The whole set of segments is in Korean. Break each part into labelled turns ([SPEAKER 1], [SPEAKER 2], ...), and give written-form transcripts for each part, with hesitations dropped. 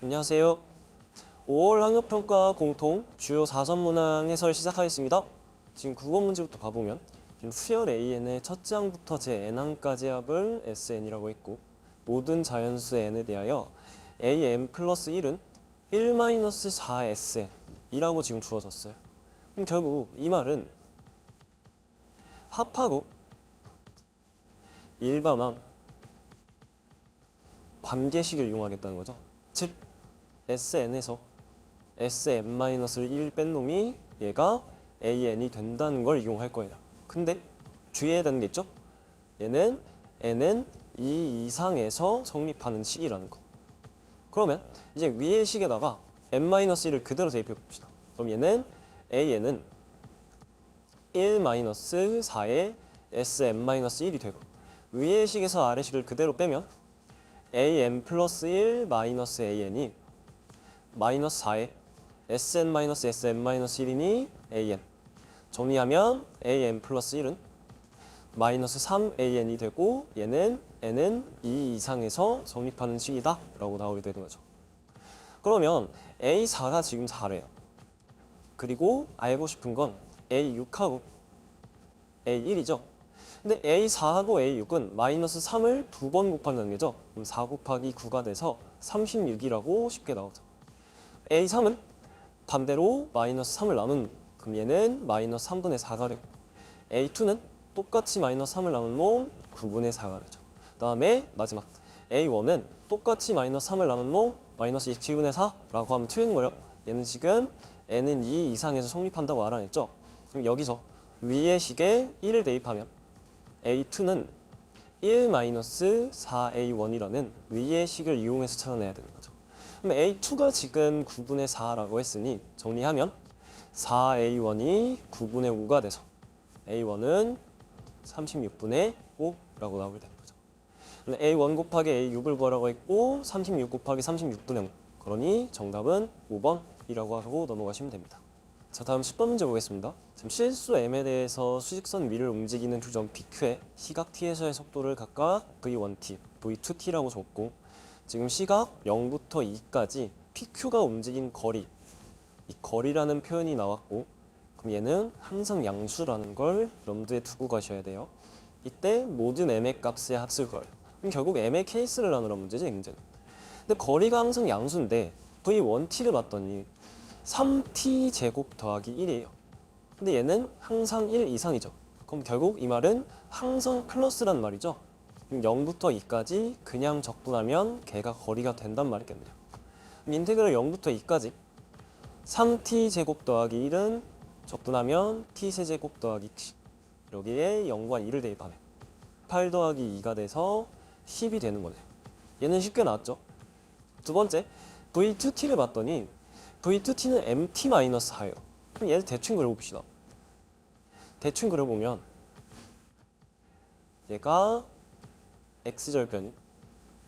[SPEAKER 1] 안녕하세요. 5월 학력평가 공통 주요 4선 문항 해설 시작하겠습니다. 지금 국어 문제부터 봐보면 지금 수열 AN의 첫째 항부터 제 N항까지 합을 SN이라고 했고 모든 자연수 N에 대하여 AM 플러스 1은 1-4SN이라고 지금 주어졌어요. 그럼 결국 이 말은 합하고 일반항 관계식을 이용하겠다는 거죠. 즉 SN에서 SM-를 1 뺀 놈이 얘가 AN이 된다는 걸 이용할 거예요. 근데 주의해야 되는 게 있죠? 얘는 N은 이 이상에서 성립하는 식이라는 거. 그러면 이제 위의 식에다가 N-1을 그대로 대입해 봅시다. 그럼 얘는 AN은 1-4의 SM-1이 되고 위의 식에서 아래 식을 그대로 빼면 AM 플러스 1 마이너스 AN이 마이너스 4에 SN-SM-1이니 AN 정리하면 AM 플러스 1은 마이너스 3AN이 되고 얘는 N은 2 이상에서 성립하는 식이다 라고 나오게 되는 거죠. 그러면 A4가 지금 4래요. 그리고 알고 싶은 건 A6하고 A1이죠. 근데 A4하고 A6은 마이너스 3을 2번 곱한다는 거죠. 그럼 4 곱하기 9가 돼서 36이라고 쉽게 나오죠. A3은 반대로 마이너스 3을 나눈, 그럼 얘는 마이너스 3분의 4가 되고 A2는 똑같이 마이너스 3을 나눈 놈 9분의 4가 되죠. 그 다음에 마지막 A1은 똑같이 마이너스 3을 나눈 놈 마이너스 27분의 4라고 하면 틀린 거예요. 얘는 지금 N은 2 이상에서 성립한다고 알아냈죠. 그럼 여기서 위의 식에 1을 대입하면 A2는 1-4A1이라는 위의 식을 이용해서 찾아내야 되는 거죠. 그럼 A2가 지금 9분의 4라고 했으니 정리하면 4A1이 9분의 5가 돼서 A1은 36분의 5라고 나오게 되는 거죠. A1 곱하기 A6을 구하라고 했고 36 곱하기 36분의 5. 그러니 정답은 5번이라고 하고 넘어가시면 됩니다. 자, 다음 10번 문제 보겠습니다. 지금 실수 M에 대해서 수직선 위를 움직이는 규정 BQ에 시각 T에서의 속도를 각각 V1T, V2T라고 줬고 지금 시각 0부터 2까지 PQ가 움직인 거리, 이 거리라는 표현이 나왔고 그럼 얘는 항상 양수라는 걸 염두에 두고 가셔야 돼요. 이때 모든 M의 값의 합을 구해요. 그럼 결국 M의 케이스를 나누란 문제지, 문제는. 근데 거리가 항상 양수인데 V1T를 봤더니 3T 제곱 더하기 1이에요. 근데 얘는 항상 1 이상이죠. 그럼 결국 이 말은 항상 플러스란 말이죠. 그럼 0부터 2까지 그냥 적분하면 걔가 거리가 된단 말이겠네요. 그럼 인테그랄 0부터 2까지 3T 제곱 더하기 1은 적분하면 T 세제곱 더하기 T 여기에 0과 2를 대입하면 8 더하기 2가 돼서 10이 되는 거네요. 얘는 쉽게 나왔죠. 두 번째 V2T를 봤더니 V2T는 MT-4예요. 그럼 얘를 대충 그려봅시다. 대충 그려보면 얘가 X절편이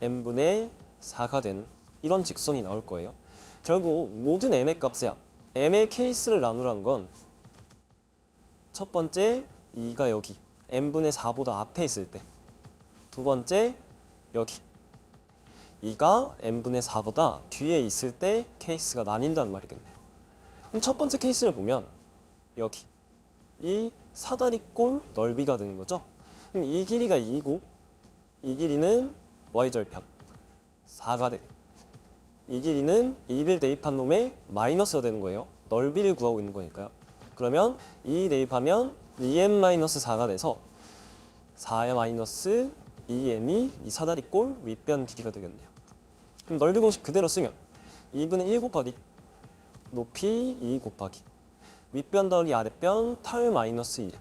[SPEAKER 1] M분의 4가 되는 이런 직선이 나올 거예요. 결국 모든 M의 값이야. M의 케이스를 나누라는 건 첫 번째 2가 여기 M분의 4보다 앞에 있을 때, 두 번째 여기 2가 M분의 4보다 뒤에 있을 때 케이스가 나뉜다는 말이겠네요. 그럼 첫 번째 케이스를 보면 여기 이 사다리꼴 넓이가 되는 거죠. 그럼 이 길이가 2고 이 길이는 Y절편 4가 돼. 이 길이는 2를 대입한 놈의 마이너스가 되는 거예요. 넓이를 구하고 있는 거니까요. 그러면 2 대입하면 2m-4가 돼서 4-2m이 이 사다리꼴 윗변 길이가 되겠네요. 그럼 넓이 공식 그대로 쓰면 2분의 1 곱하기 높이 2 곱하기 윗변 더하기 아랫변 탈-1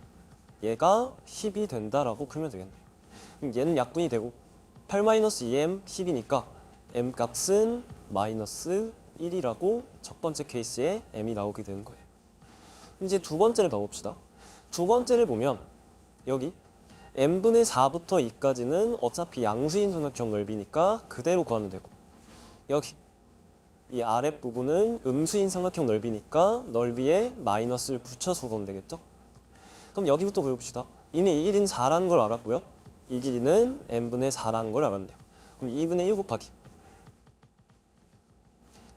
[SPEAKER 1] 얘가 10이 된다라고 풀면 되겠네요. 그럼 얘는 약분이 되고 8-2m 10이니까 M 값은 마이너스 1이라고 첫 번째 케이스에 M이 나오게 되는 거예요. 이제 두 번째를 봐봅시다. 두 번째를 보면 여기 M분의 4부터 2까지는 어차피 양수인 삼각형 넓이니까 그대로 구하면 되고 여기 이 아랫부분은 음수인 삼각형 넓이니까 넓이에 마이너스를 붙여서 구하면 되겠죠? 그럼 여기부터 보여봅시다. 이미 이 길이는 4라는 걸 알았고요. 이 길이는 M분의 4라는 걸 알았네요. 그럼 2분의 1 곱하기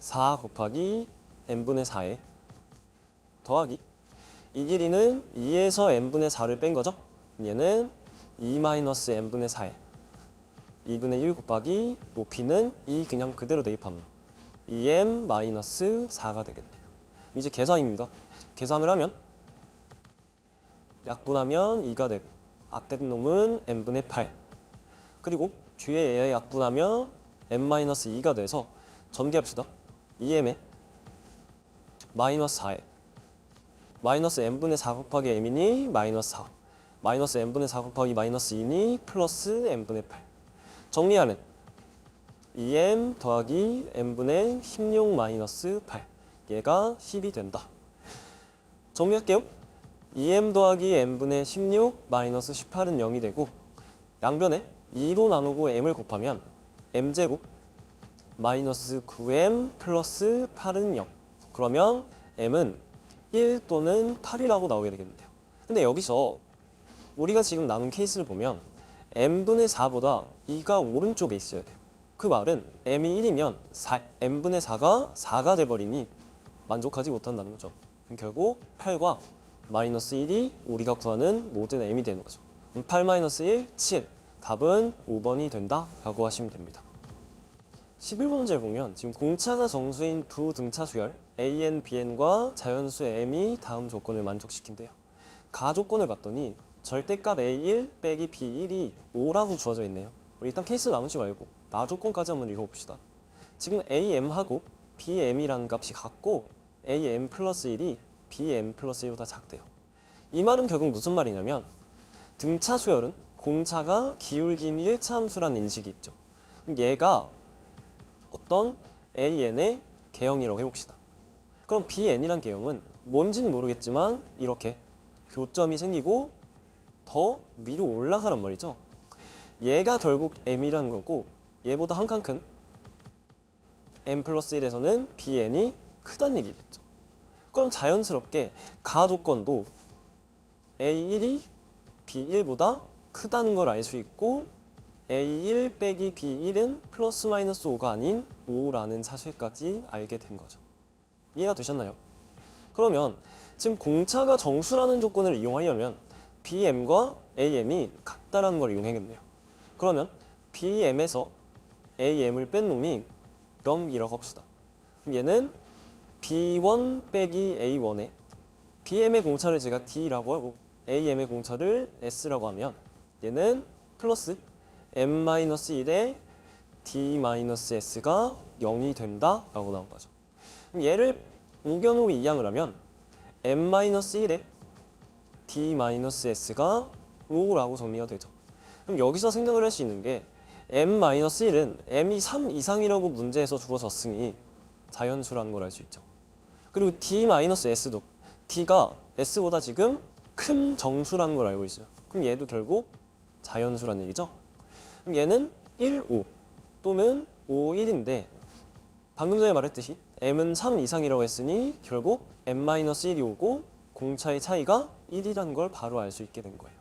[SPEAKER 1] 4 곱하기 n분의 4에 더하기 이 길이는 2에서 n분의 4를 뺀 거죠. 얘는 2 마이너스 n분의 4에 2분의 1 곱하기 높이는 2 그냥 그대로 대입하면 2m 마이너스 4가 되겠네요. 이제 계산입니다. 계산을 하면 약분하면 2가 되고 앞된 놈은 n분의 8 그리고 뒤에 얘 약분하면 n-2가 돼서 전개합시다. 2m에 마이너스 4에 마이너스 n분의 4 곱하기 m이니 마이너스 4 마이너스 n분의 4 곱하기 마이너스 2니 플러스 n분의 8 정리하는 2m 더하기 n분의 16 마이너스 8 얘가 10이 된다. 정리할게요. 2m 더하기 n분의 16 마이너스 18은 0이 되고 양변에 2로 나누고 m을 곱하면 m제곱 마이너스 9m 플러스 8은 0 그러면 m은 1 또는 8이라고 나오게 되겠는데요. 근데 여기서 우리가 지금 나눈 케이스를 보면 n분의 4보다 2가 오른쪽에 있어야 돼요. 그 말은 m이 1이면 n분의 4가 4가 돼버리니 만족하지 못한다는 거죠. 결국 8과 마이너스 1이 우리가 구하는 모든 m이 되는 거죠. 8 마이너스 1, 7 답은 5번이 된다 라고 하시면 됩니다. 11번 문제를 보면 지금 공차가 정수인 두 등차 수열 AN, BN과 자연수 M이 다음 조건을 만족시킨대요. 가조건을 봤더니 절대값 A1 빼기 B1이 5라고 주어져 있네요. 우리 일단 케이스 나누지 말고 나조건까지 한번 읽어봅시다. 지금 AM하고 BM이라는 값이 같고 AM 플러스 1이 BM 플러스 1보다 작대요. 이 말은 결국 무슨 말이냐면 등차 수열은 공차가 기울긴 1차 함수라는 인식이 있죠. 그럼 얘가 어떤 AN의 개형이라고 해봅시다. 그럼 BN이란 개형은 뭔지는 모르겠지만 이렇게 교점이 생기고 더 위로 올라가란 말이죠. 얘가 결국 M이라는 거고 얘보다 한 칸 큰 M 플러스 1에서는 BN이 크다는 얘기겠죠. 그럼 자연스럽게 가조건도 A1이 B1보다 크다는 걸 알 수 있고 A1 빼기 B1은 플러스 마이너스 5가 아닌 5라는 사실까지 알게 된 거죠. 이해가 되셨나요? 그러면 지금 공차가 정수라는 조건을 이용하려면 BM과 AM이 같다라는 걸 이용해야겠네요. 그러면 BM에서 AM을 뺀 놈이 0이라고 합시다. 그럼 얘는 B1 빼기 A1에 BM의 공차를 제가 D라고 하고 AM의 공차를 S라고 하면 얘는 플러스 M-1에 D-S가 0이 된다 라고 나온 거죠. 그럼 얘를 우견으로 이항을 하면 M-1에 D-S가 5라고 정리가 되죠. 그럼 여기서 생각을 할 수 있는 게 M-1은 M이 3 이상이라고 문제에서 주어졌으니 자연수라는 걸 알 수 있죠. 그리고 D-S도 D가 S보다 지금 큰 정수라는 걸 알고 있어요. 그럼 얘도 결국 자연수라는 얘기죠. 그럼 얘는 1, 5 또는 5, 1인데 방금 전에 말했듯이 m은 3 이상이라고 했으니 결국 m-1이 오고 공차의 차이가 1이라는 걸 바로 알 수 있게 된 거예요.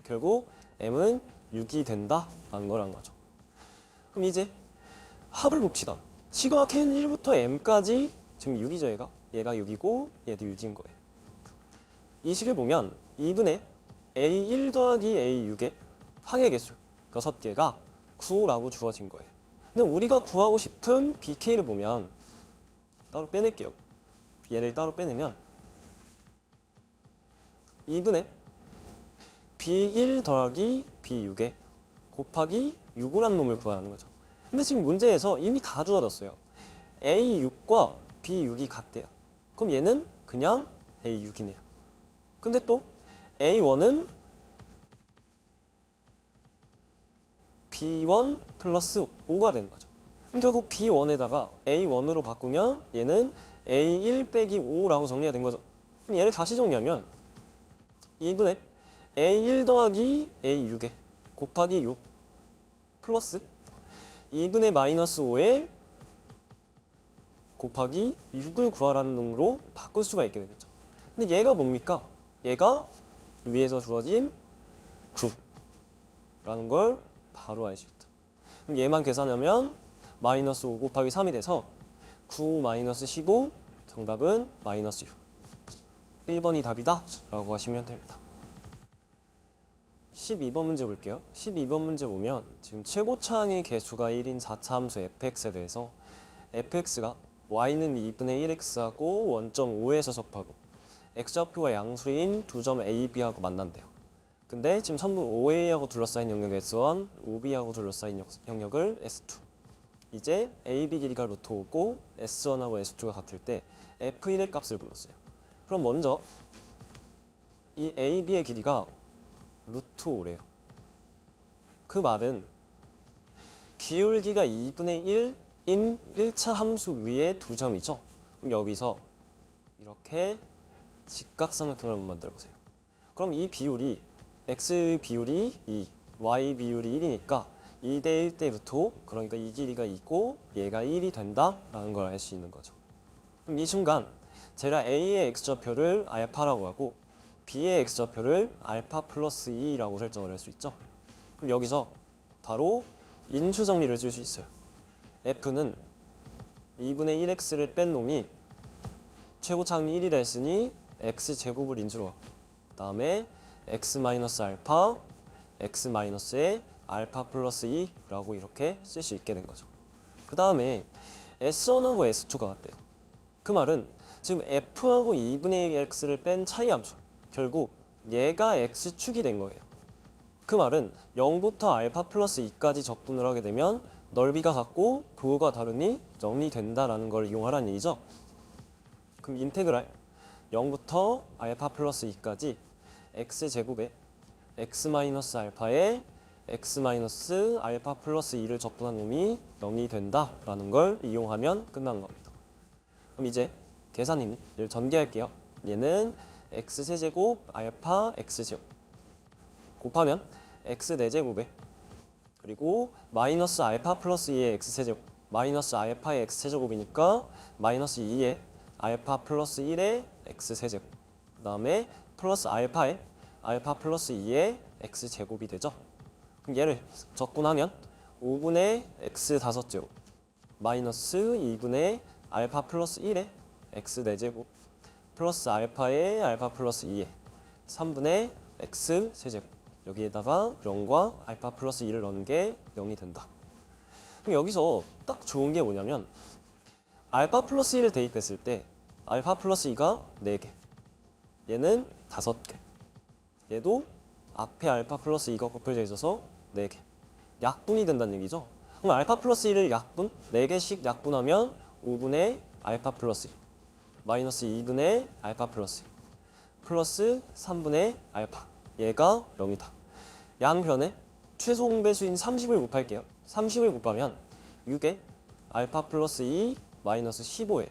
[SPEAKER 1] 결국 m은 6이 된다라는 걸 한 거죠. 그럼 이제 합을 봅시다. 시각 n 1부터 m까지 지금 6이죠 얘가? 얘가 6이고 얘도 6인 거예요. 이 식을 보면 2분의 A1 더하기 A6의 항의 개수 6개가 9라고 주어진 거예요. 근데 우리가 구하고 싶은 BK를 보면 따로 빼낼게요. 얘를 따로 빼내면 2분의 B1 더하기 B6에 곱하기 6이라는 놈을 구하는 거죠. 근데 지금 문제에서 이미 다 주어졌어요. A6과 B6이 같대요. 그럼 얘는 그냥 A6이네요. 근데 또 A1은 B1 플러스 5가 되는 거죠. 그럼 결국 B1에다가 A1으로 바꾸면 얘는 A1 빼기 5라고 정리가 된 거죠. 그럼 얘를 다시 정리하면 2분의 A1 더하기 A6에 곱하기 6 플러스 2분의 마이너스 5에 곱하기 6을 구하라는 놈으로 바꿀 수가 있게 되겠죠. 근데 얘가 뭡니까? 얘가 위에서 주어진 9라는 걸 바로 알 수 있다. 그럼 얘만 계산하면 마이너스 5 곱하기 3이 돼서 9-15 정답은 -6. 1번이 답이다 라고 하시면 됩니다. 12번 문제 볼게요. 12번 문제 보면 지금 최고차항의 개수가 1인 4차 함수 fx에 대해서 fx가 y는 2분의 1x하고 원점 O에서 접하고 x좌표가 양수인 두 점 A, B하고 만난대요. 근데 지금 전부 OA하고 둘러싸인 영역 S1, OB하고 둘러싸인 영역을 S2. 이제 AB 길이가 루트 5고 S1하고 S2가 같을 때 F1의 값을 불렀어요. 그럼 먼저 이 AB의 길이가 루트 5래요. 그 말은 기울기가 2분의 1인 1차 함수 위에 두 점이죠. 그럼 여기서 이렇게 직각삼각형을 한번 만들어보세요. 그럼 이 비율이 x 비율이 2, y 비율이 1이니까 2대 1대 루트 5, 그러니까 이 길이가 2고 얘가 1이 된다라는 걸 알 수 있는 거죠. 그럼 이 순간 제가 A의 x좌표를 알파라고 하고 B의 x좌표를 알파 플러스 2라고 설정을 할 수 있죠. 그럼 여기서 바로 인수 정리를 쓸 수 있어요. F는 2분의 1x를 뺀 놈이 최고차항이 1이라 했으니 x제곱을 인수로 하고 그 다음에 x 마이너스 알파, x 마이너스에 알파 플러스 2라고 이렇게 쓸 수 있게 된 거죠. 그 다음에 S1하고 S2가 같대요. 그 말은 지금 F하고 2분의 1x를 뺀 차이 함수, 결국 얘가 x축이 된 거예요. 그 말은 0부터 알파 플러스 2까지 적분을 하게 되면 넓이가 같고 교호가 다르니 정리된다라는 걸 이용하라는 얘기죠. 그럼 인테그랄 0부터 알파 플러스 2까지 x제곱에 x 마이너스 알파에 x 마이너스 알파 플러스 2를 적분한 놈이 0이 된다라는 걸 이용하면 끝난 겁니다. 그럼 이제 계산을 전개할게요. 얘는 x 세제곱 알파 x제곱 곱하면 x 4제곱에 그리고 마이너스 알파 플러스 2의 x 세제곱 마이너스 알파의 x 세제곱이니까 마이너스 2의 알파 플러스 1의 x 세제곱 그 다음에 플러스 알파의 알파 플러스 2의 x 제곱이 되죠. 그럼 얘를 적분하면 5분의 x 5제곱 마이너스 2분의 알파 플러스 1의 x 4제곱 플러스 알파의 알파 플러스 2의 3분의 x 세제곱 여기에다가 0과 알파 플러스 2를 넣는 게 0이 된다. 그럼 여기서 딱 좋은 게 뭐냐면 알파 플러스 1을 대입했을 때 알파 플러스 2가 4개 얘는 5개 얘도 앞에 알파 플러스 2가 곱해져 있어서 4개 약분이 된다는 얘기죠. 그럼 알파 플러스 1을 약분 4개씩 약분하면 5분의 알파 플러스 2 마이너스 2분의 알파 플러스 2 플러스 3분의 알파 얘가 0이다. 양변에 최소 공배수인 30을 곱할게요. 30을 곱하면 6에 알파 플러스 2 마이너스 15에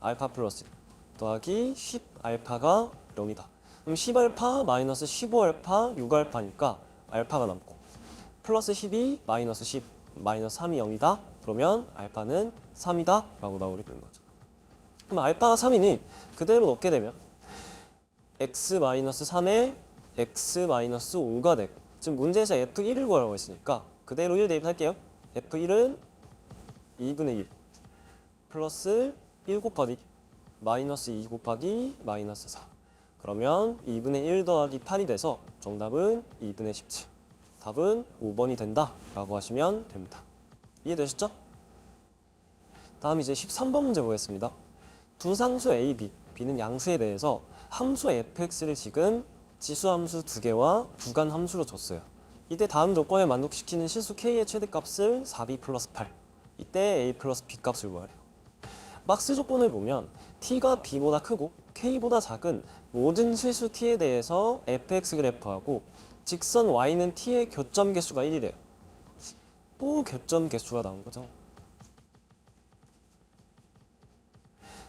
[SPEAKER 1] 알파 플러스 2 더하기 10 알파가 0이다. 그럼 10알파 마이너스 15알파 6알파니까 알파가 남고 플러스 12 마이너스 10 마이너스 3이 0이다. 그러면 알파는 3이다 라고 나오게 되는 거죠. 그럼 알파가 3이니 그대로 넣게 되면 x 마이너스 3에 x 마이너스 5가 되고 지금 문제에서 f1을 구하라고 했으니까 그대로 1 대입할게요. f1은 2분의 1 플러스 1 곱하기 마이너스 2 곱하기 마이너스 4 그러면 2분의 1 더하기 8이 돼서 정답은 2분의 17 답은 5번이 된다 라고 하시면 됩니다. 이해되셨죠? 다음 이제 13번 문제 보겠습니다. 두 상수 A, B, B는 양수에 대해서 함수 fx를 지금 지수함수 2개와 부간 함수로 줬어요. 이때 다음 조건에 만족시키는 실수 k의 최대값을 4b 플러스 8 이때 a 플러스 b 값을 구하래요. 박스 조건을 보면 t가 b보다 크고 k보다 작은 모든 실수 t에 대해서 fx 그래프하고 직선 y는 t의 교점 개수가 1이래요. 또 교점 개수가 나온 거죠.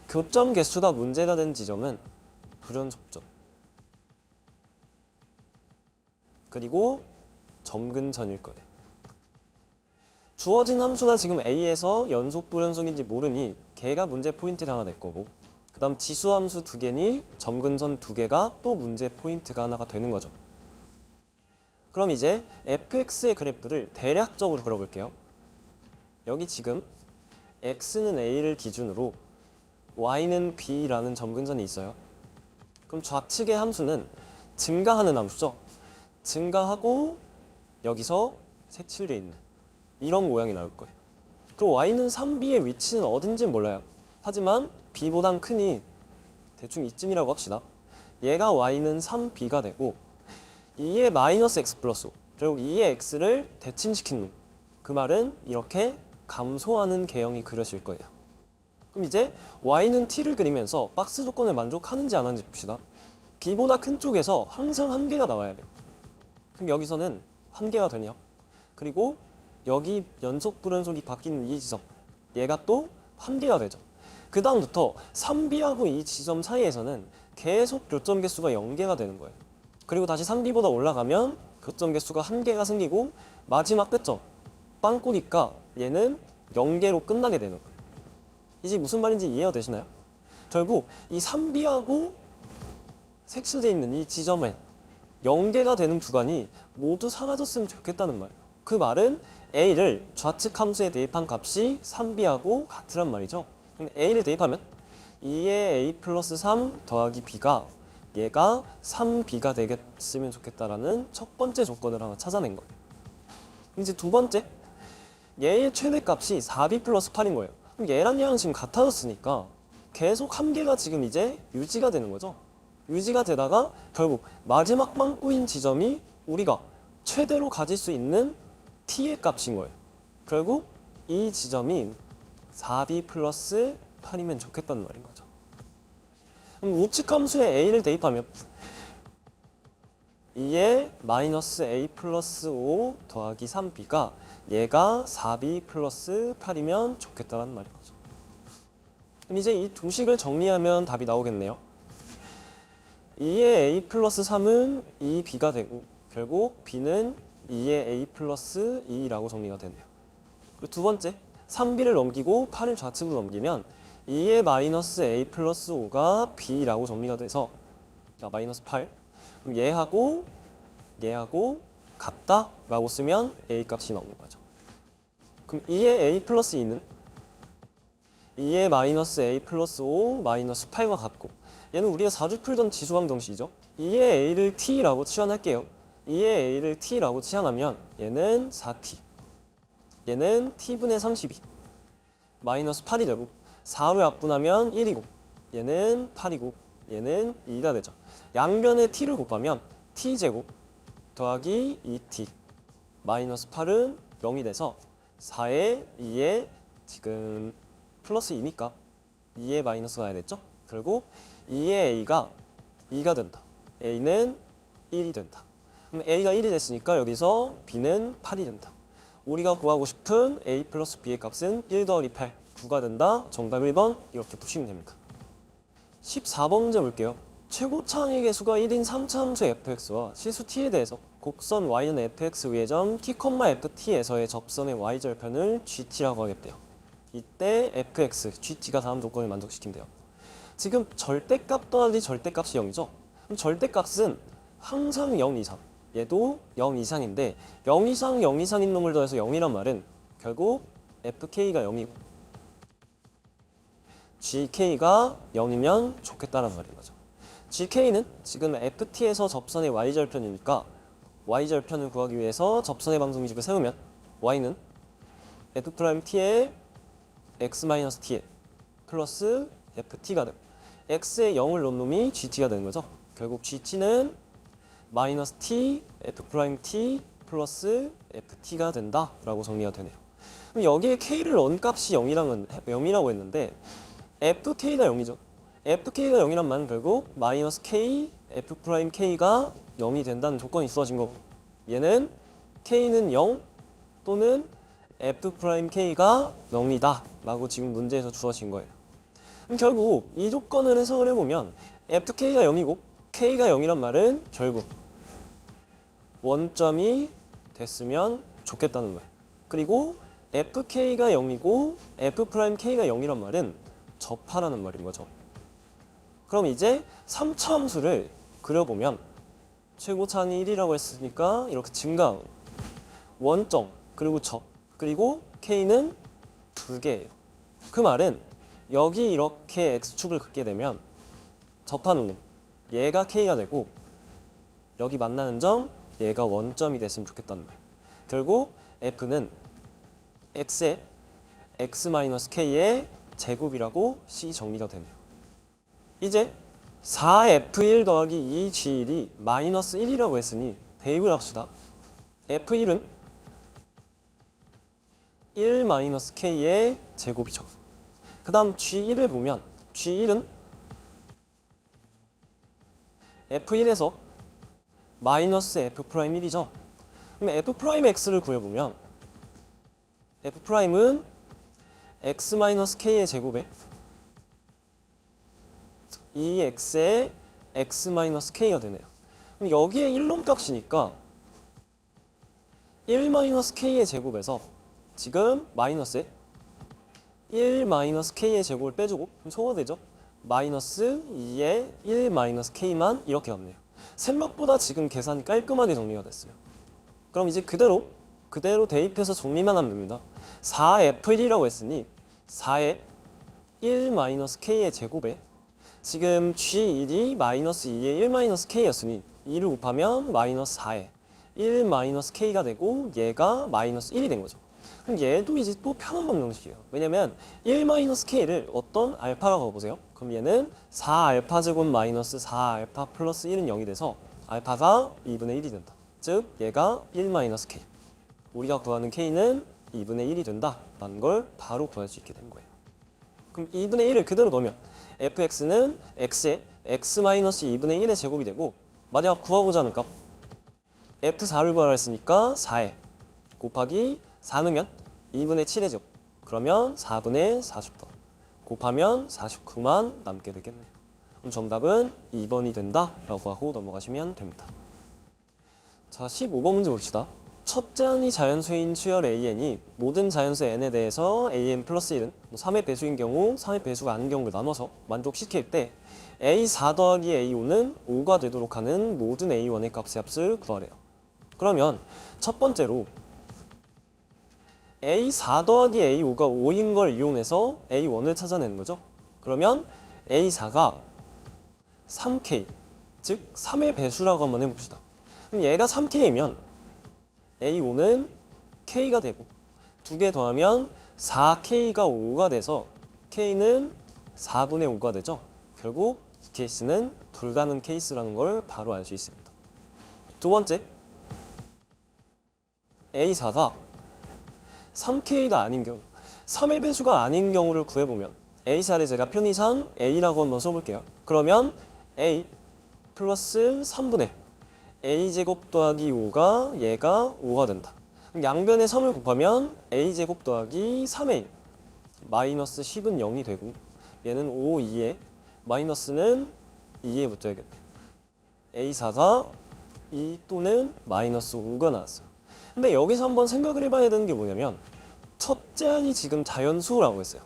[SPEAKER 1] 교점 개수가 문제가 된 지점은 불연 접점 그리고 점근선일 거예요. 주어진 함수가 지금 A에서 연속 불연속인지 모르니 걔가 문제 포인트가 하나 될 거고 그 다음 지수함수 2개니 점근선 2개가 또 문제 포인트가 하나가 되는 거죠. 그럼 이제 fx의 그래프를 대략적으로 그려볼게요. 여기 지금 x는 a를 기준으로 y는 b라는 점근선이 있어요. 그럼 좌측의 함수는 증가하는 함수죠. 증가하고 여기서 색칠되어 있는 이런 모양이 나올 거예요. 그리고 y는 3b의 위치는 어딘지는 몰라요. 하지만 b보단 크니 대충 이쯤이라고 합시다. 얘가 y는 3b가 되고 2의 마이너스 x 플러스 5 결국 2의 x를 대칭시킨 놈. 그 말은 이렇게 감소하는 개형이 그려질 거예요. 그럼 이제 y는 t를 그리면서 박스 조건을 만족하는지 안 하는지 봅시다. b보다 큰 쪽에서 항상 한 개가 나와야 돼요. 그럼 여기서는 한 개가 되냐? 그리고 여기 연속 불연속이 바뀌는 이 지점 얘가 또 한 개가 되죠. 그 다음부터 3b하고 이 지점 사이에서는 계속 교점 개수가 0개가 되는 거예요. 그리고 다시 3b보다 올라가면 교점 개수가 1개가 생기고 마지막 끝점 빵꾸니까 얘는 0개로 끝나게 되는 거예요. 이제 무슨 말인지 이해가 되시나요? 결국 이 3b하고 색칠되어 있는 이 지점에 0개가 되는 구간이 모두 사라졌으면 좋겠다는 말이에요. 그 말은 a를 좌측 함수에 대입한 값이 3b하고 같으란 말이죠. a를 대입하면 2의 a 플러스 3 더하기 b가 얘가 3b가 되겠으면 좋겠다라는 첫 번째 조건을 하나 찾아낸 거예요. 이제 두 번째, 얘의 최대값이 4b 플러스 8인 거예요. 그럼 얘랑 얘랑 지금 같아졌으니까 계속 한 개가 지금 이제 유지가 되는 거죠. 유지가 되다가 결국 마지막 빵꾸인 지점이 우리가 최대로 가질 수 있는 t의 값인 거예요. 결국 이 지점이 4b 플러스 8이면 좋겠다는 말인 거죠. 그럼 우측 함수에 a를 대입하면 2의 마이너스 a 플러스 5 더하기 3b가 얘가 4b 플러스 8이면 좋겠다는 말인 거죠. 그럼 이제 이 두 식을 정리하면 답이 나오겠네요. 2의 a 플러스 3은 2b가 되고 결국 b는 2의 a 플러스 2라고 정리가 되네요. 그리고 두 번째, 3b를 넘기고 8을 좌측으로 넘기면 2의 마이너스 a 플러스 5가 b라고 정리가 돼서 마이너스 8 그럼 얘하고 같다 라고 쓰면 a 값이 나오는 거죠. 그럼 2의 a 플러스 2는 2의 마이너스 a 플러스 5 마이너스 8과 같고 얘는 우리가 자주 풀던 지수함정식이죠. 2의 a를 t라고 치환할게요. 2의 a를 t라고 치환하면 얘는 4t 얘는 t분의 32 마이너스 8이 되고 4로 약분하면 1이고 얘는 8이고 얘는 2가 되죠. 양변에 t를 곱하면 t제곱 더하기 2t 마이너스 8은 0이 돼서 4에 2에 지금 플러스 2니까 2에 마이너스가 가야 됐죠. 그리고 2의 a가 2가 된다. a는 1이 된다. 그럼 a가 1이 됐으니까 여기서 b는 8이 된다. 우리가 구하고 싶은 a 플러스 b의 값은 1 더하기 8, 9가 된다. 정답 1번 이렇게 푸시면 됩니다. 14번 문제 볼게요. 최고 차항의 개수가 1인 3차 함수 fx와 실수 t에 대해서 곡선 y는 fx 위의 점 t, ft에서의 접선의 y절편을 gt라고 하겠대요. 이때 fx, gt가 다음 조건을 만족시킨대요. 지금 절대값 더하기 절대값이 0이죠. 그럼 절대값은 항상 0 이상, 얘도 0 이상인데 0 이상, 0 이상인 놈을 더해서 0이란 말은 결국 fk가 0이고 gk가 0이면 좋겠다는 말인 거죠. gk는 지금 ft에서 접선의 y절편이니까 y절편을 구하기 위해서 접선의 방정식을 세우면 y는 f't에 x-t에 플러스 ft가 되고 x에 0을 넣은 놈이 gt가 되는 거죠. 결국 gt는 마이너스 t, f't 플러스 ft가 된다라고 정리가 되네요. 그럼 여기에 k를 넣은 값이 0이라고 했는데 fk가 0이죠. fk가 0이란 말은 결국 마이너스 k, f'k가 0이 된다는 조건이 있어진 거고 얘는 k는 0 또는 f'k가 0이다 라고 지금 문제에서 주어진 거예요. 그럼 결국 이 조건을 해석을 해보면 fk가 0이고 k가 0이란 말은 결국 원점이 됐으면 좋겠다는 거예요. 그리고 fk가 0이고 f'k가 0이란 말은 접하라는 말인 거죠. 그럼 이제 3차 함수를 그려보면 최고차항이 1이라고 했으니까 이렇게 증가하는 원점 그리고 접 그리고 k는 2개예요. 그 말은 여기 이렇게 x축을 긋게 되면 접하는 놈 얘가 k가 되고 여기 만나는 점 얘가 원점이 됐으면 좋겠다는 거예요. 결국 f는 x의 x-k의 제곱이라고 C 정리가 되네요. 이제 4f1 더하기 2g1이 마이너스 1이라고 했으니 대입을 합시다. f1은 1-k의 제곱이죠. 그 다음 g1을 보면 g1은 f1에서 마이너스 f'1이죠. 그럼 f'x를 구해보면 f'은 x-k의 제곱에 2x의 x-k가 되네요. 그럼 여기에 1놈 값이니까 1-k의 제곱에서 지금 마이너스에 1-k의 제곱을 빼주고 그럼 소거되죠? 마이너스 2의 1-k만 이렇게 남네요. 생각보다 지금 계산이 깔끔하게 정리가 됐어요. 그럼 이제 그대로 대입해서 정리만 하면 됩니다. 4f1이라고 했으니 4의 1-k의 제곱에 지금 g1이 마이너스 2의 1-k였으니 2를 곱하면 마이너스 4의 1-k가 되고 얘가 마이너스 1이 된 거죠. 그럼 얘도 이제 또 편한 방정식이에요. 왜냐면 1-k를 어떤 알파라고 가보세요. 그럼 얘는 4알파 제곱 마이너스 4알파 플러스 1은 0이 돼서 알파가 2분의 1이 된다. 즉 얘가 1-k. 우리가 구하는 k는 2분의 1이 된다라는 걸 바로 구할 수 있게 된 거예요. 그럼 2분의 1을 그대로 넣으면 fx는 x의 x-2분의 1의 제곱이 되고 만약 구하고자 하는 값 f4를 구하라 했으니까 4에 곱하기 4 넣으면 2분의 7의 제곱 그러면 4분의 40더 곱하면 49만 남게 되겠네요. 그럼 정답은 2번이 된다라고 하고 넘어가시면 됩니다. 자, 15번 문제 봅시다. 첫째 항이 자연수인 수열 AN이 모든 자연수 N에 대해서 AN 플러스 1은 3의 배수인 경우 3의 배수가 아닌 경우를 나눠서 만족시킬 때 A4 더하기 A5는 5가 되도록 하는 모든 A1의 값의 합을 구하래요. 그러면 첫 번째로 A4 더하기 A5가 5인 걸 이용해서 A1을 찾아내는 거죠. 그러면 A4가 3K, 즉 3의 배수라고 한번 해봅시다. 그럼 얘가 3K이면 A5는 K가 되고 두 개 더하면 4K가 5가 돼서 K는 4분의 5가 되죠. 결국 이 케이스는 불가능 케이스라는 걸 바로 알 수 있습니다. 두 번째, A4가 3K가 아닌 경우 3의 배수가 아닌 경우를 구해보면 A4를 제가 편의상 A라고 한번 써볼게요. 그러면 A 플러스 3분의 a제곱 더하기 5가 얘가 5가 된다. 양변에 3을 곱하면 a제곱 더하기 3a 마이너스 10은 0이 되고 얘는 5, 2에 마이너스는 2에 붙어야겠네. a4가 2 또는 마이너스 5가 나왔어요. 근데 여기서 한번 생각을 해봐야 되는 게 뭐냐면 첫째 항이 지금 자연수라고 했어요.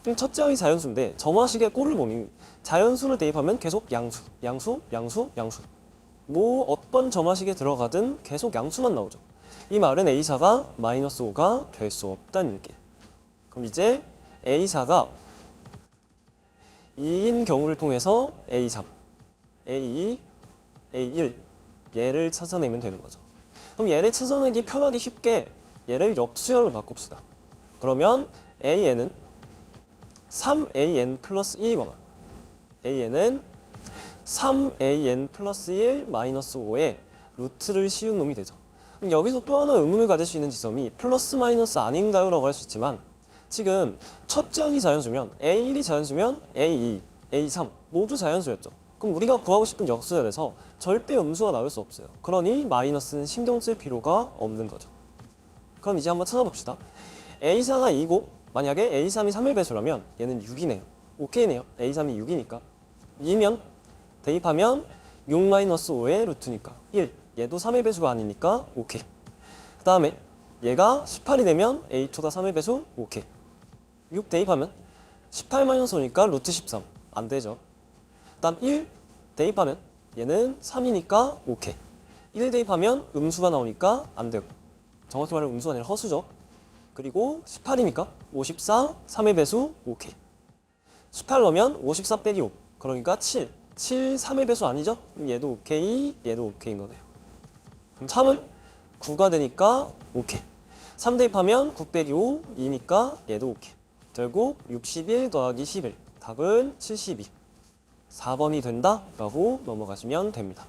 [SPEAKER 1] 그럼 첫째 항이 자연수인데 점화식의 꼴을 보니 자연수를 대입하면 계속 양수, 양수, 양수, 양수 뭐 어떤 점화식에 들어가든 계속 양수만 나오죠. 이 말은 A4가 마이너스 5가 될 수 없다는 얘기예요. 그럼 이제 A4가 2인 경우를 통해서 A3, A2, A1 얘를 찾아내면 되는 거죠. 그럼 얘를 찾아내기 편하기 쉽게 얘를 역수열로 바꿉시다. 그러면 AN은 3AN 플러스 1이거나 AN은 3an 플러스 1 마이너스 5에 루트를 씌운 놈이 되죠. 그럼 여기서 또 하나 의문을 가질 수 있는 지점이 플러스 마이너스 아닌가요? 라고 할 수 있지만 지금 첫째 항이 자연수면 A1이 자연수면 A2, A3 모두 자연수였죠. 그럼 우리가 구하고 싶은 역수열에서 절대 음수가 나올 수 없어요. 그러니 마이너스는 신경 쓸 필요가 없는 거죠. 그럼 이제 한번 찾아봅시다. A4가 2고 만약에 A3이 3의 배수라면 얘는 6이네요. 오케이네요. A3이 6이니까 2면 대입하면 6-5의 루트니까 1. 얘도 3의 배수가 아니니까 오케이. 그 다음에 얘가 18이 되면 A2가 3의 배수 오케이. 6 대입하면 18-5니까 루트 13. 안 되죠. 그 다음 1 대입하면 얘는 3이니까 오케이. 1 대입하면 음수가 나오니까 안 되고 정확히 말하면 음수가 아니라 허수죠. 그리고 18이니까 54, 3의 배수, 오케이. 18 넣으면 54 빼기 5, 그러니까 7. 7, 3의 배수 아니죠? 그럼 얘도 오케이, 얘도 오케이인 거네요. 그럼 3은 9가 되니까 오케이. 3 대입하면 9 빼기 5, 2니까 얘도 오케이. 결국 61 더하기 11, 답은 72. 4번이 된다 라고 넘어가시면 됩니다.